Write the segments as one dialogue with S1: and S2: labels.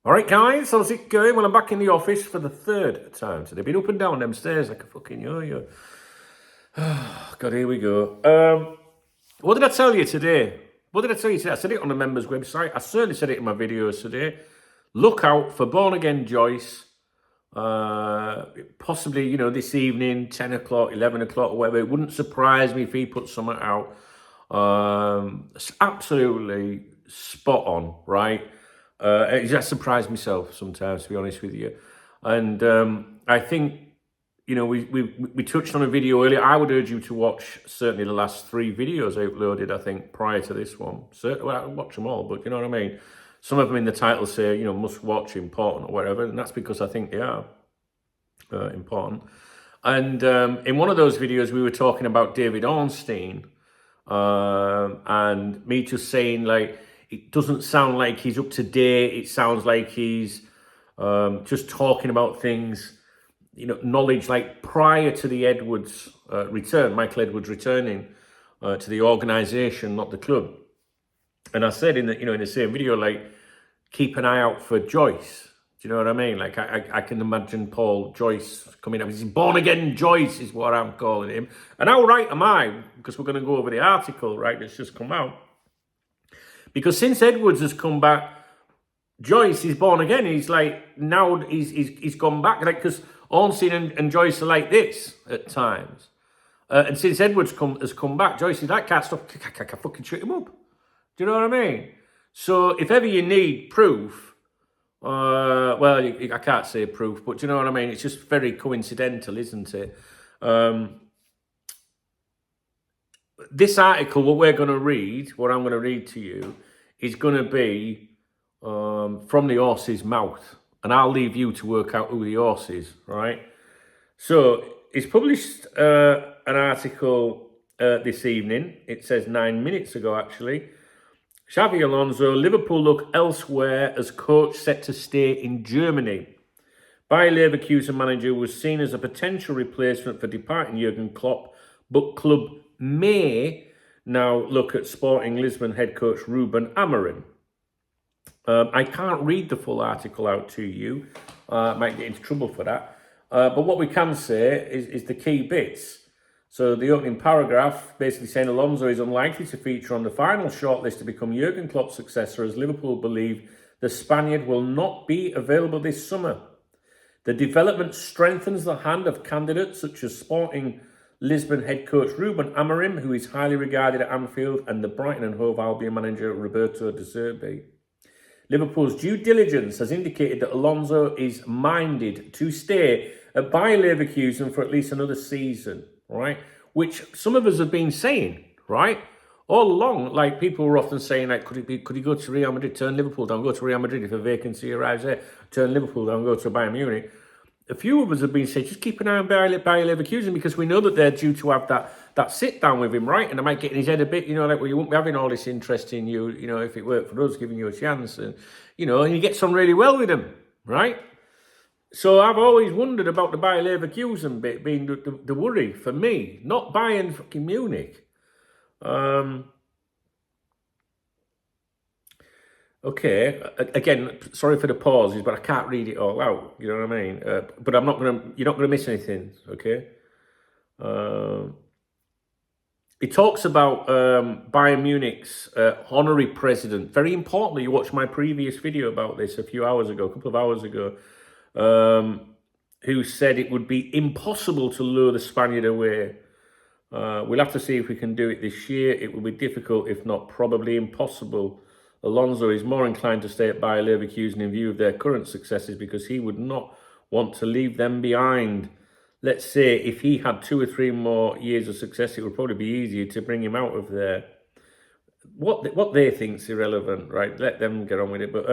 S1: All right, guys, how's it going? Well, I'm back in the office for the third time today. Been up and down them stairs like a fucking yo-yo. Oh, God, here we go. What did I tell you today? I said it on the members' website. I certainly said it in my videos today. Look out for Born Again Joyce. Possibly, this evening, 10 o'clock, 11 o'clock, or whatever. It wouldn't surprise me if he put something out. It's absolutely spot on, right? It just surprised myself sometimes, to be honest with you. And I think, we touched on a video earlier. I would urge you to watch certainly the last 3 videos I uploaded, I think, prior to this one. Certainly, well, I watch them all, but you know what I mean? Some of them in the title say, must watch, important, or whatever. And that's because I think they are important. And in one of those videos, we were talking about David Ornstein and me just saying, like, it doesn't sound like he's up to date. It sounds like he's just talking about things, knowledge like prior to the Edwards return, Michael Edwards returning to the organisation, not the club. And I said in the same video, like, keep an eye out for Joyce. Do you know what I mean? Like, I can imagine Paul Joyce coming up. He's Born Again Joyce is what I'm calling him. And how right am I? Because we're going to go over the article, right, that's just come out. Because since Edwards has come back, Joyce is born again. He's like, now he's gone back. Like, because Ornstein and Joyce are like this at times. And since Edwards has come back, Joyce is like, can't stop, I can fucking shoot him up. Do you know what I mean? So if ever you need proof, I can't say proof, but do you know what I mean? It's just very coincidental, isn't it? This article, what I'm going to read to you, is going to be from the horse's mouth. And I'll leave you to work out who the horse is, right? So, it's published an article this evening. It says 9 minutes ago, actually. Xabi Alonso, Liverpool look elsewhere as coach set to stay in Germany. Bayer Leverkusen manager was seen as a potential replacement for departing Jurgen Klopp, but club may now look at Sporting Lisbon head coach Ruben Amorim. I can't read the full article out to you. I might get into trouble for that. But what we can say is the key bits. So the opening paragraph basically saying Alonso is unlikely to feature on the final shortlist to become Jurgen Klopp's successor, as Liverpool believe the Spaniard will not be available this summer. The development strengthens the hand of candidates such as Sporting Lisbon head coach Ruben Amorim, who is highly regarded at Anfield, and the Brighton and Hove Albion manager Roberto De Zerbi. Liverpool's due diligence has indicated that Alonso is minded to stay at Bayer Leverkusen for at least another season, right? Which some of us have been saying, right? All along, like, people were often saying, like, could he go to Real Madrid, turn Liverpool down, go to Real Madrid if a vacancy arrives there, turn Liverpool down, go to Bayern Munich. A few of us have been saying, just keep an eye on Bayer Leverkusen, because we know that they're due to have that sit-down with him, right? And I might get in his head a bit, like, well, you won't be having all this interest in you, if it worked for us, giving you a chance. And, and he gets on really well with him, right? So I've always wondered about the Bayer Leverkusen bit being the worry for me, not Bayern fucking Munich. Okay, again, sorry for the pauses, but I can't read it all out. You know what I mean? But you're not gonna miss anything. Okay. It talks about Bayern Munich's honorary president. Very importantly, you watched my previous video about this a couple of hours ago, who said it would be impossible to lure the Spaniard away. We'll have to see if we can do it this year. It will be difficult, if not probably impossible. Alonso is more inclined to stay at Bayer Leverkusen in view of their current successes, because he would not want to leave them behind. Let's say if he had 2 or 3 more years of success, it would probably be easier to bring him out of there. What they think's irrelevant, right? Let them get on with it. But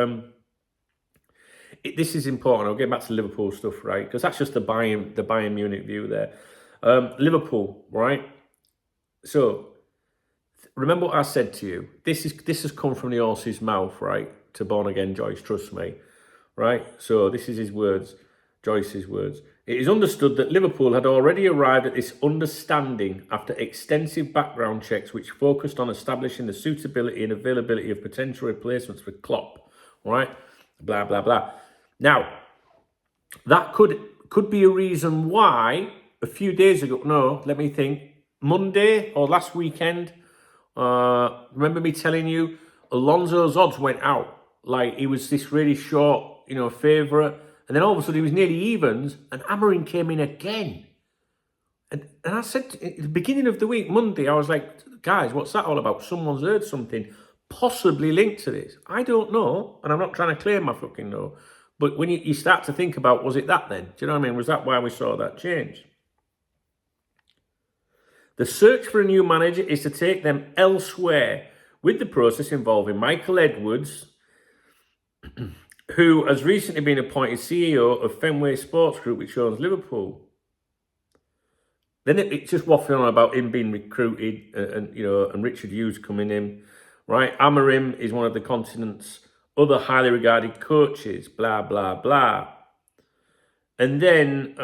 S1: this is important. I'll get back to Liverpool stuff, right? Because that's just the Bayern Munich view there. Liverpool, right? So remember what I said to you. This has come from the horse's mouth, right? To Born Again Joyce, trust me, right? So this is his words, Joyce's words. It is understood that Liverpool had already arrived at this understanding after extensive background checks which focused on establishing the suitability and availability of potential replacements for Klopp, right? blah, blah, blah. Now, that could be a reason why a few days ago, no, let me think, Monday or last weekend, remember me telling you, Alonso's odds went out. Like, he was this really short, favourite. And then all of a sudden he was nearly evens, and Amorim came in again. And I said, at the beginning of the week, Monday, I was like, guys, what's that all about? Someone's heard something possibly linked to this. I don't know, and I'm not trying to claim I fucking know. But when you start to think about, was it that then? Do you know what I mean? Was that why we saw that change? The search for a new manager is to take them elsewhere, with the process involving Michael Edwards, who has recently been appointed CEO of Fenway Sports Group, which owns Liverpool. Then it's just waffling on about him being recruited and Richard Hughes coming in, right? Amorim is one of the continent's other highly regarded coaches, blah, blah, blah. And then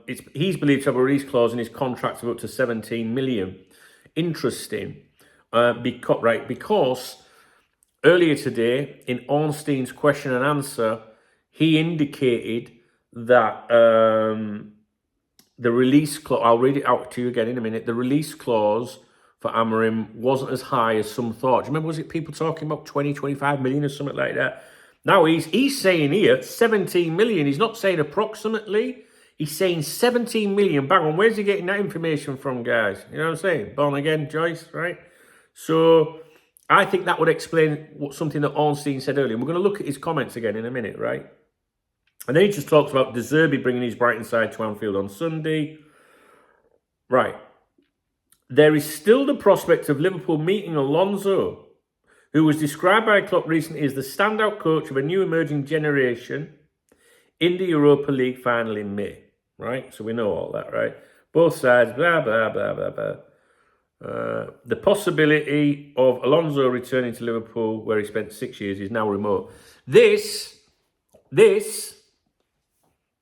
S1: he's believed to have a release clause in his contract of up to 17 million. Interesting. Because earlier today, in Ornstein's question and answer, he indicated that the release clause, I'll read it out to you again in a minute, the release clause for Amorim wasn't as high as some thought. Do you remember, was it people talking about 20, 25 million or something like that? Now he's saying here 17 million. He's not saying approximately. He's saying 17 million. Bang on. Where's he getting that information from, guys? You know what I'm saying? Born again, Joyce, right? So I think that would explain something that Ornstein said earlier. We're going to look at his comments again in a minute, right? And then he just talks about De Zerbi bringing his Brighton side to Anfield on Sunday. Right. There is still the prospect of Liverpool meeting Alonso, who was described by Klopp recently as the standout coach of a new emerging generation in the Europa League final in May. Right? So we know all that, right? Both sides, blah, blah, blah, blah, blah. The possibility of Alonso returning to Liverpool, where he spent 6 years, is now remote.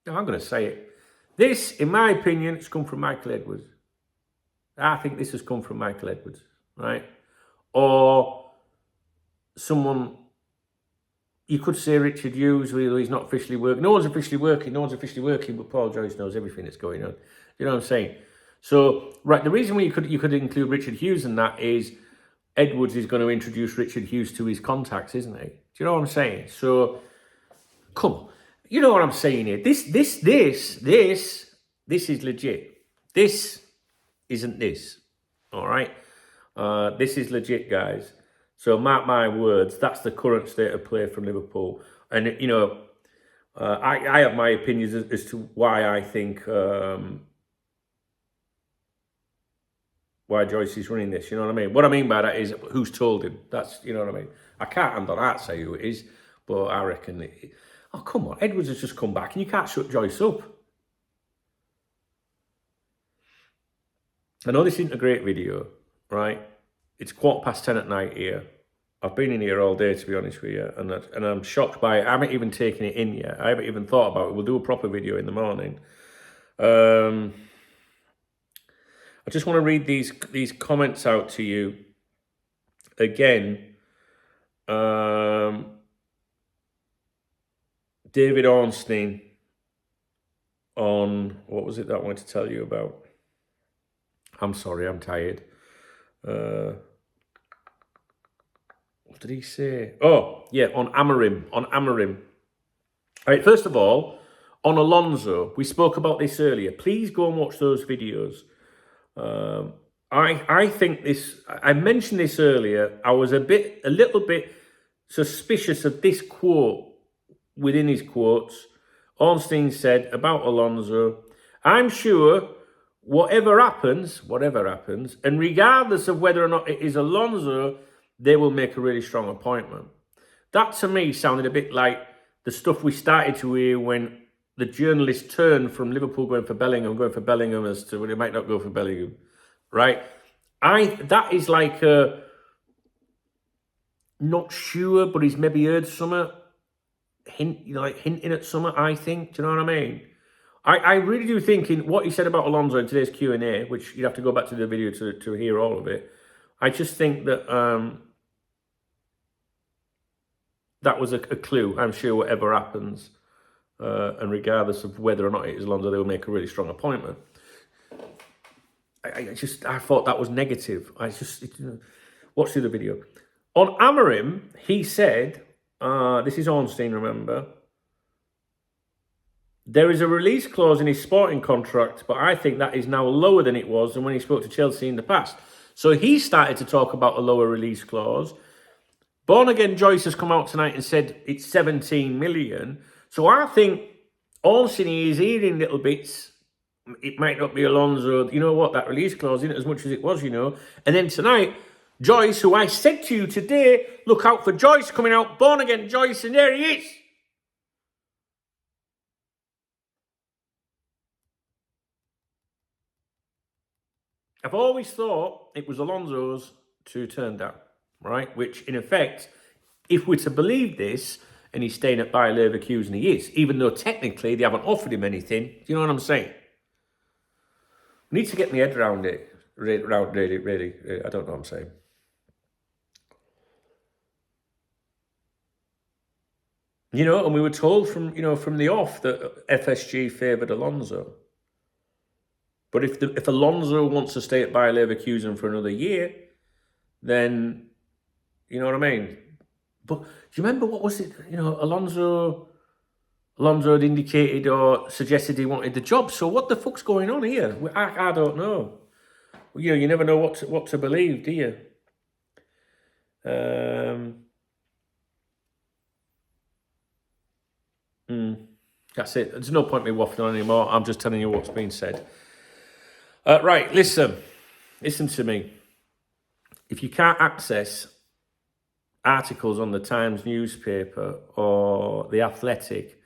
S1: I'm going to say it. This, in my opinion, has come from Michael Edwards. I think this has come from Michael Edwards, right? Or someone, you could say Richard Hughes, although he's not officially working. No one's officially working, but Paul Joyce knows everything that's going on. You know what I'm saying? So, right, the reason why you could include Richard Hughes in that is Edwards is going to introduce Richard Hughes to his contacts, isn't he? Do you know what I'm saying? So, come on. You know what I'm saying here. This is legit. This isn't this. All right? This is legit, guys. So mark my words, that's the current state of play from Liverpool. And, I have my opinions as to why I think, why Joyce is running this, you know what I mean? What I mean by that is who's told him. That's, you know what I mean? I can't hand on heart say who it is, but I reckon oh, come on, Edwards has just come back and you can't shut Joyce up. I know this isn't a great video, right? It's 10:15 at night here. I've been in here all day, to be honest with you, and I'm shocked by it. I haven't even taken it in yet. I haven't even thought about it. We'll do a proper video in the morning. I just want to read these comments out to you again. David Ornstein on, what was it that I wanted to tell you about? I'm sorry, I'm tired. What did he say? Oh, yeah, on Amorim. All right, first of all, on Alonso, we spoke about this earlier. Please go and watch those videos. I think this, I mentioned this earlier, I was a little bit suspicious of this quote within his quotes. Ornstein said about Alonso, I'm sure whatever happens, and regardless of whether or not it is Alonso, they will make a really strong appointment. That to me sounded a bit like the stuff we started to hear when the journalists turned from Liverpool going for Bellingham as to, well, they might not go for Bellingham, right? That is like not sure, but he's maybe heard something, hinting at something, I think. Do you know what I mean? I really do think in what he said about Alonso in today's Q&A, which you'd have to go back to the video to hear all of it, I just think that that was a clue. I'm sure whatever happens, and regardless of whether or not it is Alonso, they'll make a really strong appointment. I thought that was negative. Watch the other video. On Amorim, he said, this is Ornstein, remember, there is a release clause in his sporting contract, but I think that is now lower than it was than when he spoke to Chelsea in the past. So he started to talk about a lower release clause. Born Again Joyce has come out tonight and said it's 17 million. So I think Ornstein is hearing little bits. It might not be Alonso. You know what? That release clause isn't as much as it was, you know. And then tonight, Joyce, who I said to you today, look out for Joyce coming out, Born Again Joyce, and there he is. I've always thought it was Alonso's to turn down, right? Which, in effect, if we're to believe this, and he's staying at Bayer Leverkusen, and he is, even though technically they haven't offered him anything. Do you know what I'm saying? I need to get my head around it. Really. I don't know what I'm saying. You know, and we were told from the off that FSG favoured Alonso. But if Alonso wants to stay at Bayer Leverkusen for another year, then, you know what I mean? But do you remember, what was it? You know, Alonso had indicated or suggested he wanted the job. So what the fuck's going on here? I don't know. You know, you never know what to believe, do you? That's it. There's no point me waffling on anymore. I'm just telling you what's been said. Right, listen to me. If you can't access articles on the Times newspaper or The Athletic,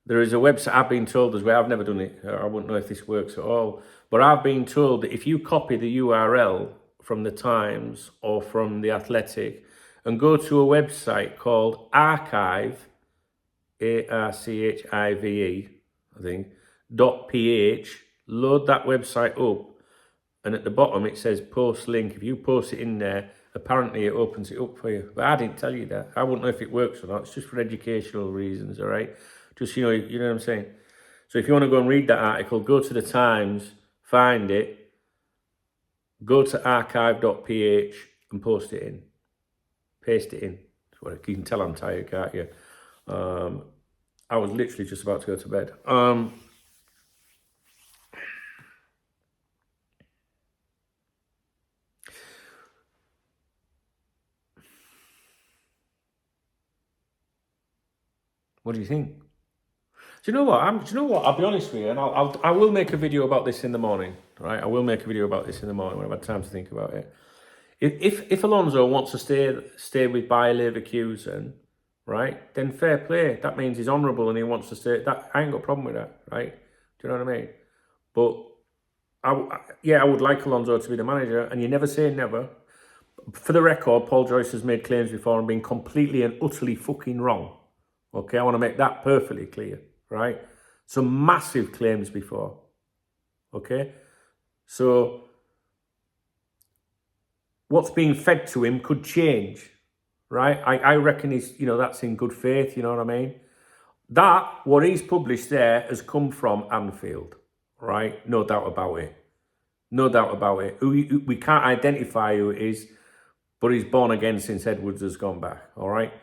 S1: there is a website I've been told as well. I've never done it. I wouldn't know if this works at all. But I've been told that if you copy the URL from the Times or from The Athletic and go to a website called Archive, ARCHIVE, I think, .ph, load that website up, and at the bottom it says post link. If you post it in there, apparently it opens it up for you. But I didn't tell you that. I wouldn't know if it works or not. It's just for educational reasons, all right? Just, you know what I'm saying? So if you want to go and read that article, go to the Times, find it, go to archive.ph and post it in. Paste it in. You can tell I'm tired, can't you? I was literally just about to go to bed. What do you think? Do you know what? I'll be honest with you, and I will make a video about this in the morning, right? I will make a video about this in the morning when I've had time to think about it. If Alonso wants to stay with Bayer Leverkusen, right, then fair play. That means he's honourable and he wants to stay. That I ain't got a problem with that, right? Do you know what I mean? But I would like Alonso to be the manager, and you never say never. For the record, Paul Joyce has made claims before and been completely and utterly fucking wrong. Okay, I want to make that perfectly clear, right? Some massive claims before. Okay? So what's being fed to him could change, right? I reckon that's in good faith, you know what I mean? What he's published there has come from Anfield, right? No doubt about it. No doubt about it. We can't identify who it is, but he's born again since Edwards has gone back, all right?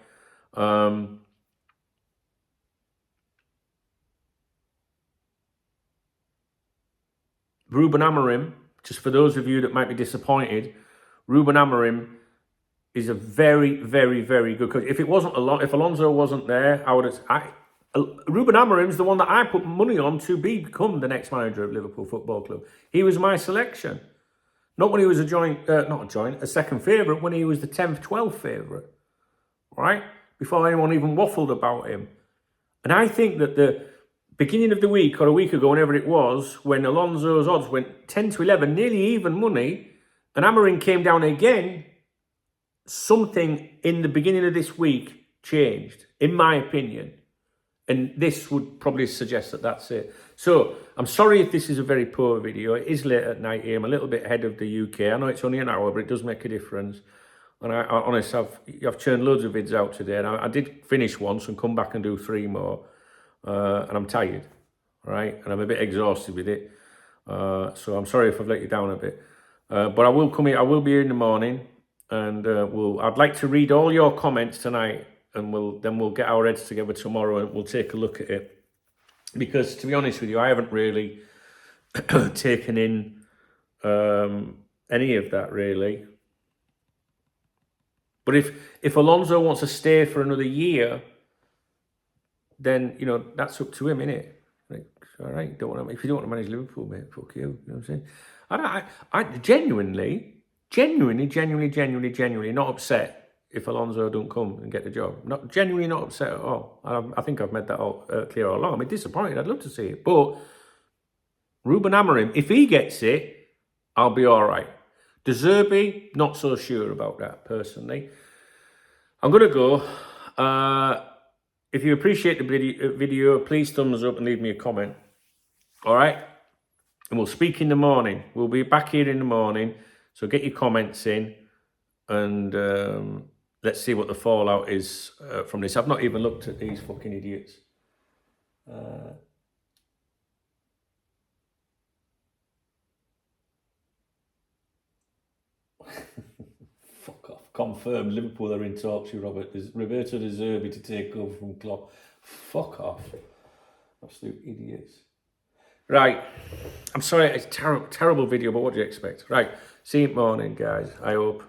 S1: Ruben Amorim, just for those of you that might be disappointed, Ruben Amorim is a very, very, very good coach. If Alonso wasn't there, Ruben Amorim's the one that I put money on to become the next manager of Liverpool Football Club. He was my selection. Not when he was a second favourite, when he was the 10th, 12th favourite, right? Before anyone even waffled about him. And I think that the beginning of the week or a week ago, whenever it was, when Alonso's odds went 10 to 11, nearly even money, and Amorim came down again, something in the beginning of this week changed, in my opinion. And this would probably suggest that that's it. So, I'm sorry if this is a very poor video. It is late at night here. I'm a little bit ahead of the UK. I know it's only an hour, but it does make a difference. And I honestly, I've churned loads of vids out today, and I did finish once and come back and do 3 more, and I'm tired, right? And I'm a bit exhausted with it, so I'm sorry if I've let you down a bit. But I will come here. I will be here in the morning, and I'd like to read all your comments tonight, and we'll get our heads together tomorrow, and we'll take a look at it. Because to be honest with you, I haven't really taken in any of that really. But if Alonso wants to stay for another year, then that's up to him, innit? Like, all right, if you don't want to manage Liverpool, mate, fuck you. You know what I'm saying? I genuinely not upset if Alonso don't come and get the job. Genuinely not upset at all. I think I've made that all clear all along. I'm disappointed. I'd love to see it, but Ruben Amorim, if he gets it, I'll be all right. De Zerbi, not so sure about that, personally. I'm going to go. If you appreciate the video, please thumbs up and leave me a comment. All right? And we'll speak in the morning. We'll be back here in the morning. So get your comments in. And let's see what the fallout is from this. I've not even looked at these fucking idiots. Fuck off. Confirmed. Liverpool are in talks with Roberto De Zerbi to take over from Klopp. Fuck off. Absolute idiots. Right. I'm sorry, it's a terrible video, but what do you expect? Right. See you in the morning, guys. I hope.